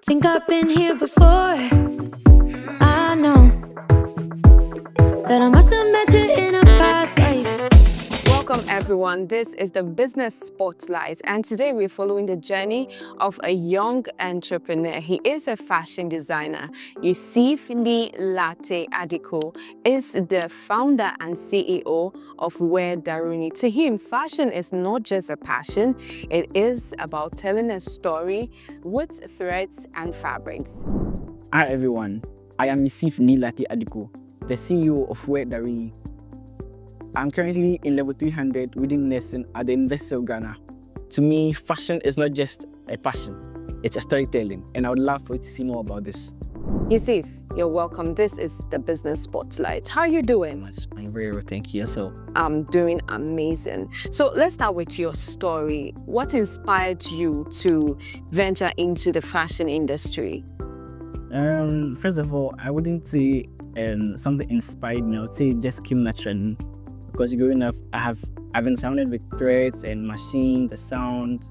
Think I've been here before. I know that I must have met you in a past life. Welcome everyone, this is the Business Spotlight, and today we're following the journey of a young entrepreneur. He is a fashion designer. Yussif Lartey Addico is the founder and CEO of Daruni. To him, fashion is not just a passion, it is about telling a story with threads and fabrics. Hi everyone, I am Yussif Lartey Addico, the CEO of Daruni. I'm currently in level 300 reading nursing at the University of Ghana. To me, fashion is not just a passion, it's a storytelling, and I would love for you to see more about this. Yussif, you're welcome. This is the Business Spotlight. How are you doing? I'm very well, thank you. So, I'm doing amazing. So let's start with your story. What inspired you to venture into the fashion industry? First of all, I wouldn't say something inspired me. I would say it just came naturally. Because growing up, I've been surrounded with threads and machines, the sound,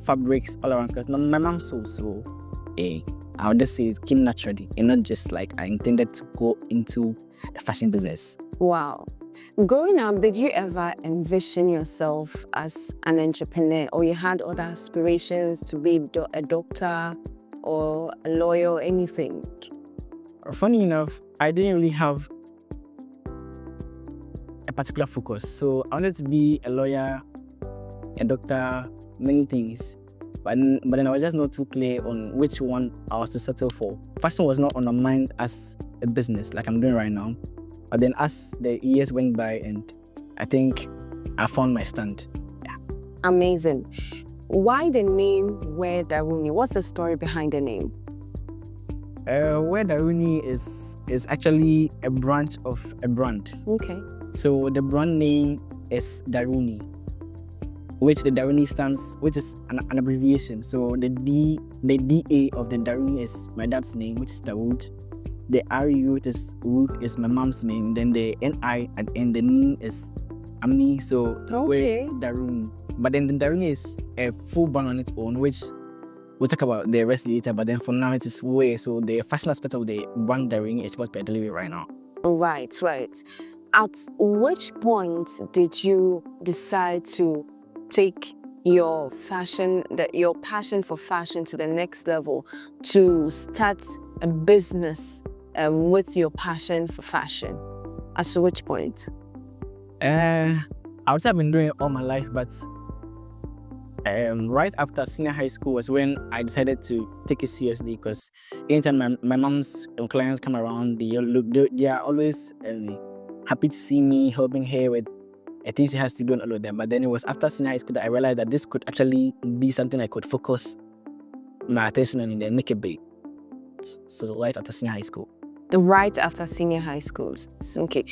fabrics all around. Because my mom's so I would just say it came naturally, and not just like I intended to go into the fashion business. Wow. Growing up, did you ever envision yourself as an entrepreneur, or you had other aspirations to be a doctor or a lawyer or anything? Funny enough, I didn't really have a particular focus. So I wanted to be a lawyer, a doctor, many things. But then I was just not too clear on which one I was to settle for. Fashion was not on my mind as a business like I'm doing right now. But then as the years went by, and I think I found my stand. Yeah. Amazing. Why the name Daruni? What's the story behind the name? Daruni is actually a branch of a brand. Okay. So the brand name is Daruni, which the Daruni stands, which is an abbreviation. So the DA of the Daruni is my dad's name, which is Dawood. The RU is my mom's name. Then the NI at the end, the name is Ami. So okay. Daruni. But then the Daruni is a full brand on its own, which we'll talk about the rest later. But then for now, it is way. So the fashion aspect of the brand Daruni is what's delivery right now. Right. At which point did you decide to take your passion for fashion to the next level, to start a business with your passion for fashion? At which point? I would say I've been doing it all my life, but right after senior high school was when I decided to take it seriously, because anytime my mom's clients come around, they are always happy to see me, helping her with things she has to do and all of them. But then it was after senior high school that I realized that this could actually be something I could focus my attention on and then make it big. So right after senior high school. Right after senior high schools. Okay.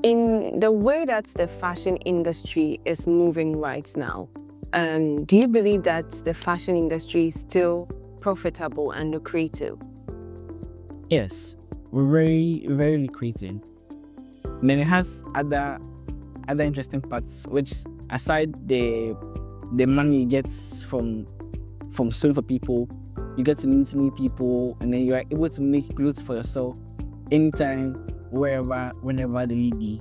In the way that the fashion industry is moving right now, do you believe that the fashion industry is still profitable and lucrative? Yes, we're very, very lucrative. And then it has other interesting parts, which aside the money you get from sewing for people, you get to meet new people, and then you are able to make clothes for yourself anytime, wherever, whenever they may be.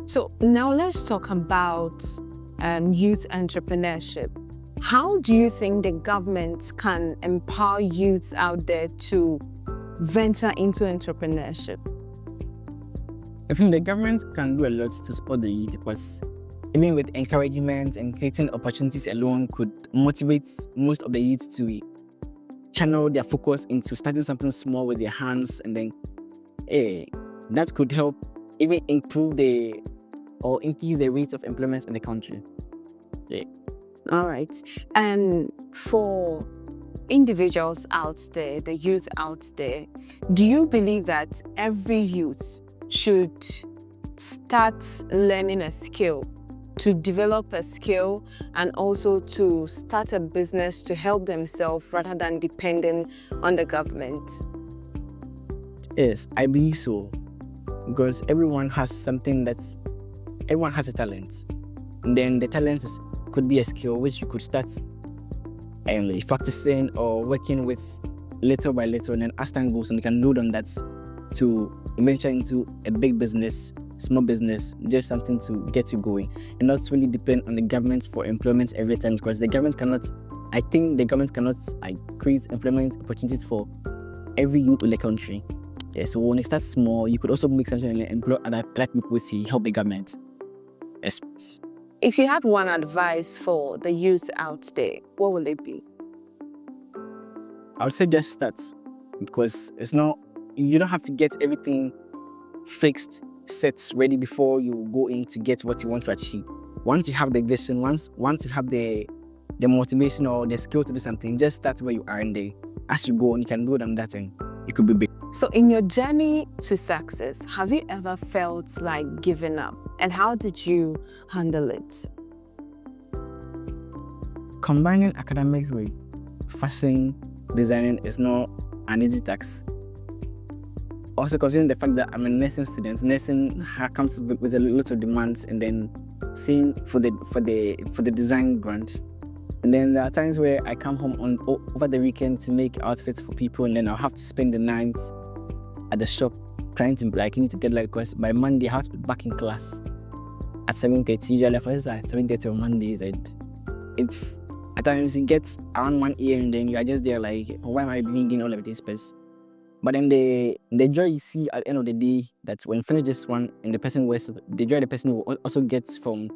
So now let's talk about youth entrepreneurship. How do you think the government can empower youths out there to venture into entrepreneurship? I think the government can do a lot to support the youth, because even with encouragement and creating opportunities alone could motivate most of the youth to channel their focus into starting something small with their hands, and then that could help even increase the rate of employment in the country. Yeah. All right. And for individuals out there, the youth out there, do you believe that every youth should start learning a skill, to develop a skill, and also to start a business to help themselves rather than depending on the government? Yes, I believe so. Because everyone has a talent. And then the talent could be a skill which you could start practicing or working with little by little, and then as time goes on, they can build on that to venture into a big business, small business, just something to get you going, and not really depend on the government for employment every time, because the government cannot create employment opportunities for every youth in the country. Yeah, so when you start small, you could also make something and employ other black people to help the government. Yes. If you had one advice for the youth out there, what will it be? I would say just start, because you don't have to get everything fixed, set, ready before you go in to get what you want to achieve. Once you have the vision, once you have the motivation or the skill to do something, just start where you are, and as you go on, you can build on that and you could be big. So in your journey to success, have you ever felt like giving up? And how did you handle it? Combining academics with fashion designing is not an easy task. Also considering the fact that I'm a nursing student, nursing comes with a lot of demands, and then seeing for the design grant. And then there are times where I come home over the weekend to make outfits for people, and then I'll have to spend the nights at the shop trying to need to get because by Monday I have to be back in class at 7:30. Usually for us at 7:30 on Mondays, and it's at times it gets around 1 AM, and then you are just there like, why am I bringing all of this space? But then the joy you see at the end of the day, that when you finish this one and the person was the joy the person will also gets from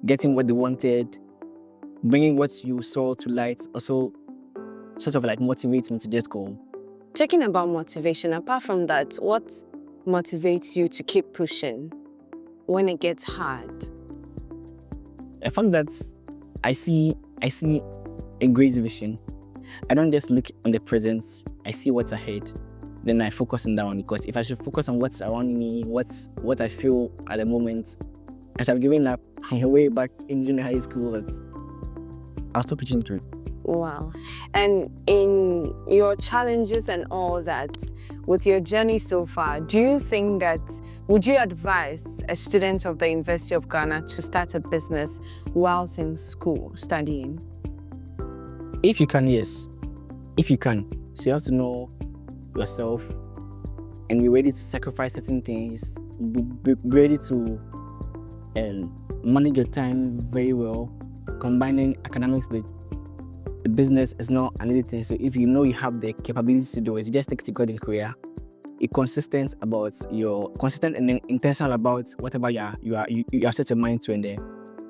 getting what they wanted, bringing what you saw to light, also sort of like motivates me to just go. Checking about motivation, apart from that, what motivates you to keep pushing when it gets hard? I found that I see a great vision. I don't just look on the present, I see what's ahead. Then I focus on that one, because if I should focus on what's around me, what I feel at the moment, I should have given up way back in junior high school, but I'll stop preaching through. Wow. And in your challenges and all that, with your journey so far, would you advise a student of the University of Ghana to start a business whilst in school studying? If you can, yes. If you can. So you have to know yourself and be ready to sacrifice certain things, be ready to manage your time very well. Combining academics with the business is not an easy thing. So if you know you have the capabilities to do it, you just take it to a career. You're consistent and then intentional about whatever you are set your mind to, and then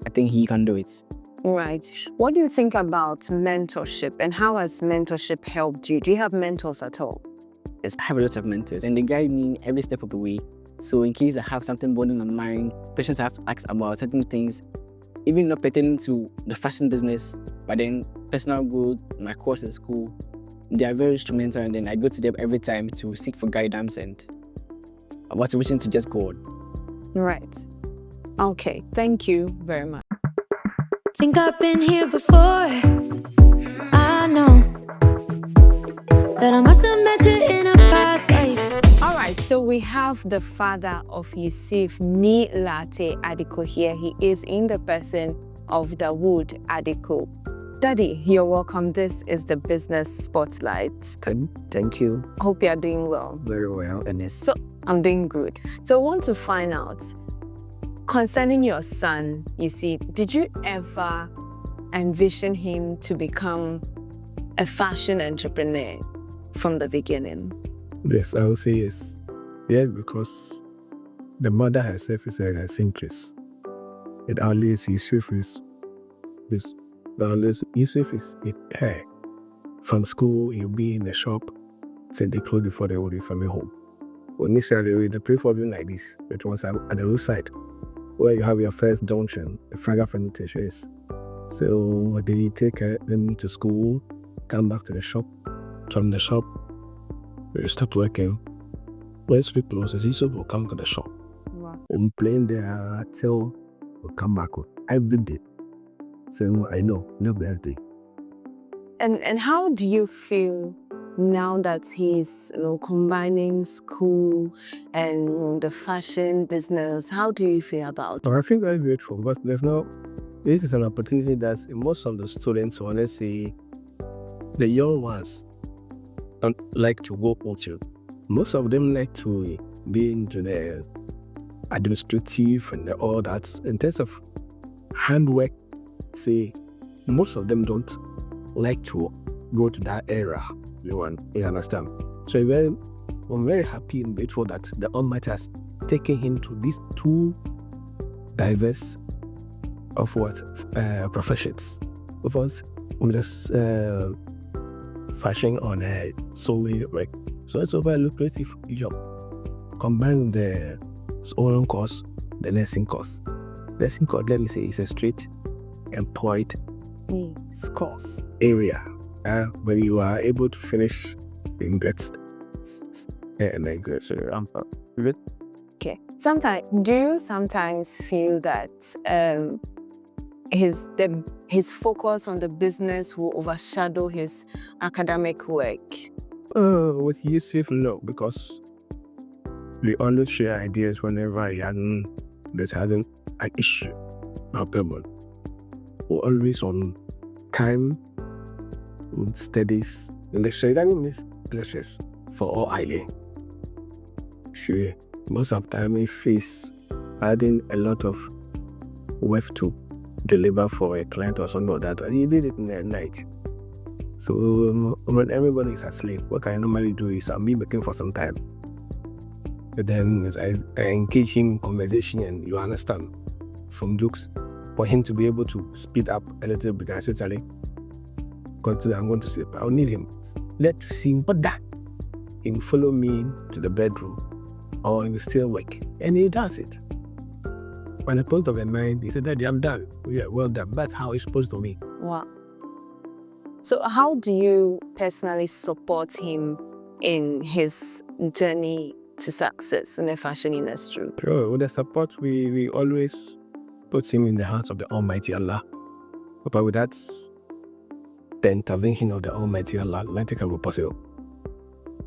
I think he can do it. Right. What do you think about mentorship, and how has mentorship helped you? Do you have mentors at all? Yes, I have a lot of mentors, and they guide me every step of the way. So in case I have something burning on my mind, questions I have to ask about certain things, even not pertaining to the fashion business, but then personal growth, my course in school, they are very instrumental, and then I go to them every time to seek for guidance and motivation to just go on. Right. Okay, thank you very much. Think I've been here before. I know that I must have met you in a past life. All right, so we have the father of Yussif, ni Lartey Addico here. He is in the person of Dawood Addico. Daddy, you're welcome. This is the Business Spotlight. Thank you. Hope you're doing well. Very well, Ernest. So I'm doing good. So I want to find out, concerning your son, you see, did you ever envision him to become a fashion entrepreneur from the beginning? Yes, I will say yes. Yeah, because the mother herself is a seamstress. It always Yussif is her. From school, he'll be in the shop, send the clothes before they would be from home. Initially, the pre-problem like this, it was at the roadside, where you have your first junction, the Fraga furniture is. So they take them to school, come back to the shop. From the shop, we start working. When sleep closes, Yussif will come to the shop. Wow. I'm playing there till we come back every day. So I know, no birthday. And how do you feel now that he's combining school and the fashion business? How do you feel about it? So I feel very grateful, but this is an opportunity that most of the students, or let's say the young ones don't like to go into. Most of them like to be into the administrative and all that. In terms of handwork, say, most of them don't like to go to that era. You understand? So I'm very happy and grateful that the Almighty has taken him to these two diverse of professions. Of us, we just fashion on solely work. So it's a very lucrative job. Combine the own course, the nursing course. Nursing course, let me say, is a straight employed course area where you are able to finish in that and then go to good. Okay. Do you sometimes feel that his focus on the business will overshadow his academic work? With Yussif, no, because we always share ideas whenever there's an issue or problem. We're always on time, with studies, lectures. That means lectures for all idea. See, most of the time we face adding a lot of work to deliver for a client or something like that, and he did it in the night. So when everybody is asleep, what I normally do is I'll be working for some time. But then I engage him in conversation, and you understand from jokes, for him to be able to speed up a little bit. I said, Charlie, consider I'm going to sleep. I'll need him. Let's see what that. He will follow me to the bedroom, or he will still work, and he does it. When the point of a mind, he said, Daddy, I'm done. Yeah, well done. That's how it's supposed to be. Wow. So how do you personally support him in his journey to success in the fashion industry? Sure, with the support, we always put him in the hands of the Almighty Allah. But with that, the intervention of the Almighty Allah, nothing can be possible.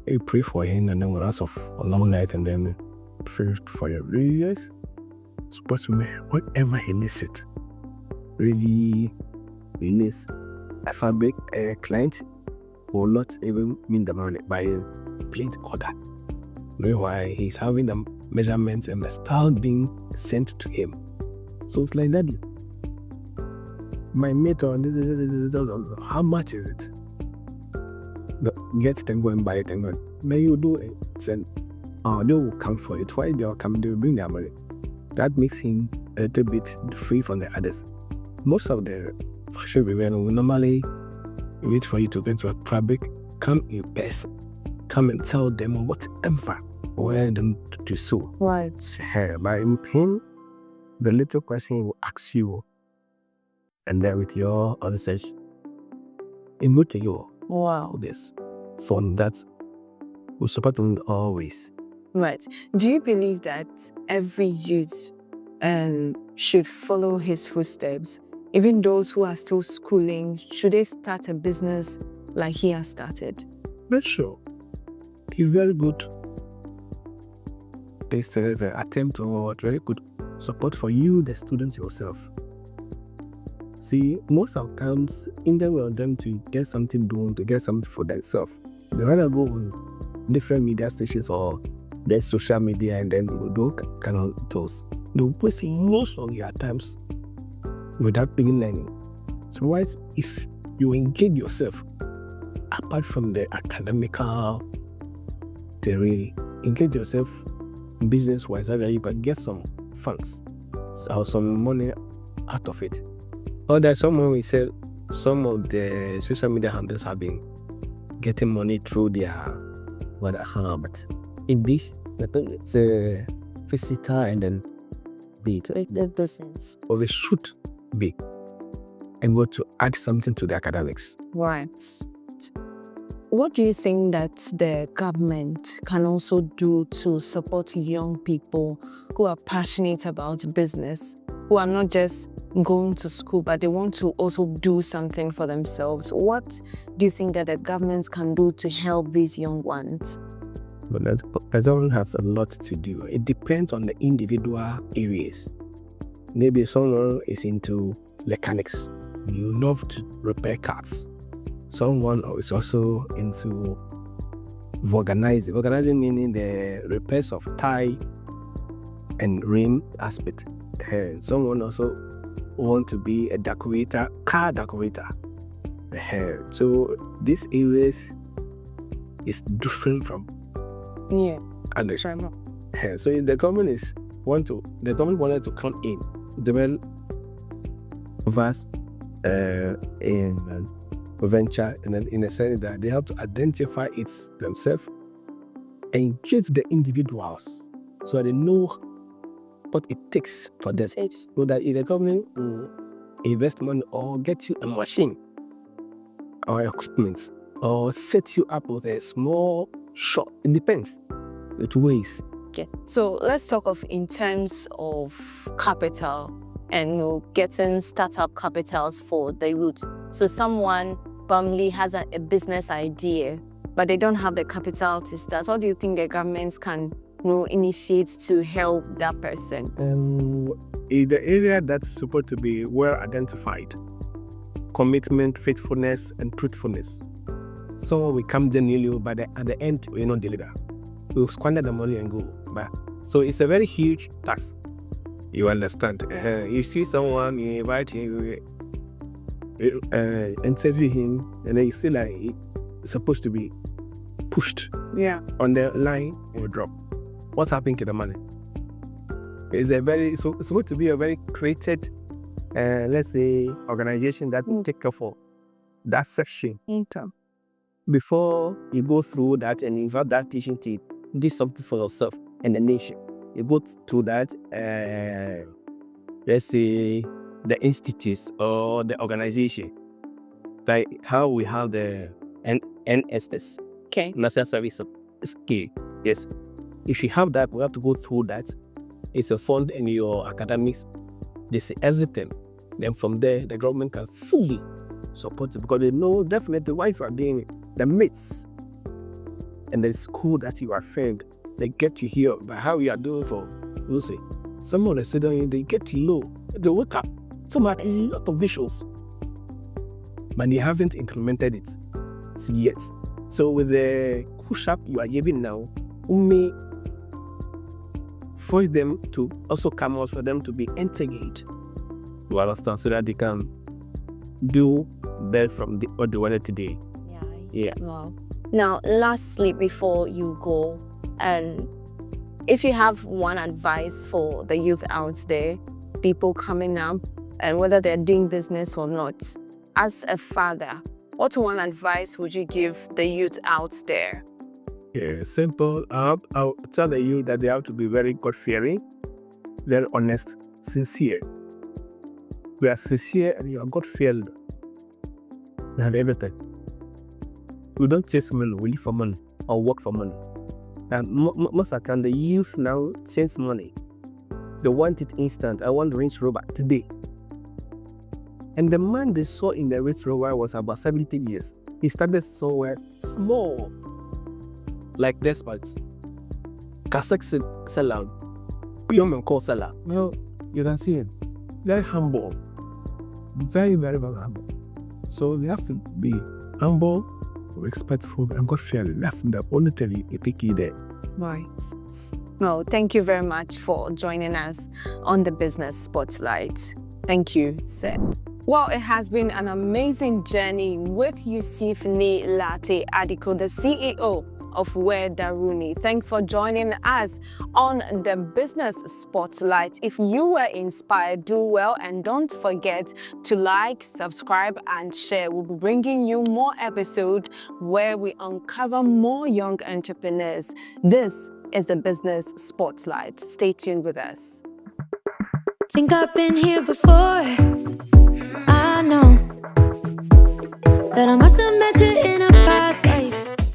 We pray for him, and then we'll ask of a long night, and then pray for him. Yes, support him whatever he needs it. Really, he needs a fabric. A client will not even mean the money by plain order. Meanwhile, he's having the measurements and the style being sent to him. So it's like that. My mate on this, how much is it? Get it and go and buy it and go. May you do it, and they will come for it. Why they will come? They will bring their money. That makes him a little bit free from the others. Most of the fashion women will normally wait for you to go into a fabric, come in person, come and tell them whatever, where them to sew. Right. By him, the little question he will ask you, and then with your answers, in what you Wow. this. From that, we support them always. Right. Do you believe that every youth should follow his footsteps? Even those who are still schooling, should they start a business like he has started? But sure, he's very good. There's an attempt or very good support for you, the students yourself. See, most of the times, in the world, them to get something done, to get something for themselves. They rather go on different media stations or their social media, and then do kind of those. They'll waste most of your times without being learning. So why, if you engage yourself, apart from the academical theory, engage yourself business-wise, so that you can get some funds or some money out of it. Or there's someone we said some of the social media handles have been getting money through their but in this, it's a visitor and then be to the business. Or they should be able to add something to the academics. Right. What do you think that the government can also do to support young people who are passionate about business, who are not just going to school, but they want to also do something for themselves? What do you think that the government can do to help these young ones? But the government has a lot to do. It depends on the individual areas. Maybe someone is into mechanics. You love to repair cars. Someone is also into vulcanizing. Vulcanizing meaning the repairs of tie and rim aspect. Someone also want to be a decorator, car decorator. So these areas is different from others. So if the government wanted to come in, develop vast in venture, and then in a sense that they have to identify it themselves and get the individuals so they know what it takes for them. So that if the government will invest money or get you a machine or equipment or set you up with a small shop, it depends. It weighs. Okay. So let's talk of in terms of capital and getting startup capitals for the youth. So someone probably has a business idea, but they don't have the capital to start. What do you think the governments can initiate to help that person? In the area that's supposed to be well identified, commitment, faithfulness, and truthfulness. Someone will come genuinely, but at the end, we not deliver. We'll squander the money and go. So it's a very huge task. You understand? You see someone, you invite him, interview him, and then you see like it's supposed to be pushed. On the line, it will drop. What's happening to the money? It's supposed to be a very created, let's say, organization that will take care for that section. Before you go through that and invite that teaching team, do something for yourself and the nation. You go through that, let's say, the institutes or the organization, like how we have the NSS, National Service Skill. Yes. If you have that, we have to go through that. It's a fund in your academics. They see everything. Then from there, the government can fully support it because they know definitely why you are doing it. The mates and the school that you are failed, they get you here by how you are doing for, we'll say. Some of the students, they get to know, they wake up. Some are a lot of visuals, but they haven't implemented it yet. So with the push-up you are giving now, we may force them to also come out for them to be integrated. You understand? So that they can do better from what they wanted today. Yeah. Wow. Now, lastly, before you go, and if you have one advice for the youth out there, people coming up, and whether they're doing business or not, as a father, what one advice would you give the youth out there? Yeah, simple. I'll tell the youth that they have to be very God-fearing, very honest, sincere. We are sincere and you are God-fearing. We have everything. We don't chase money, we live for money or work for money. And most of the time, the youth now chase money. They want it instant. I want the Range Rover today. And the man they saw in the Range Rover was about 17 years. He started somewhere small, like this part. Kasek seller, young call seller. Well, you can see it. Very humble. Very, very, very humble. So they have to be humble, respectful, and God-fearing. That's the only thing you pick there. Right. Well, thank you very much for joining us on the Business Spotlight. Thank you, sir. Well, it has been an amazing journey with Yussif Lartey Addico, the CEO of Where Daruni. Thanks for joining us on the Business Spotlight. If you were inspired, do well and don't forget to like, subscribe and share. We'll be bringing you more episodes where we uncover more young entrepreneurs. This is the Business Spotlight. Stay tuned with us. Think I've been here before. I know that I must have met you in a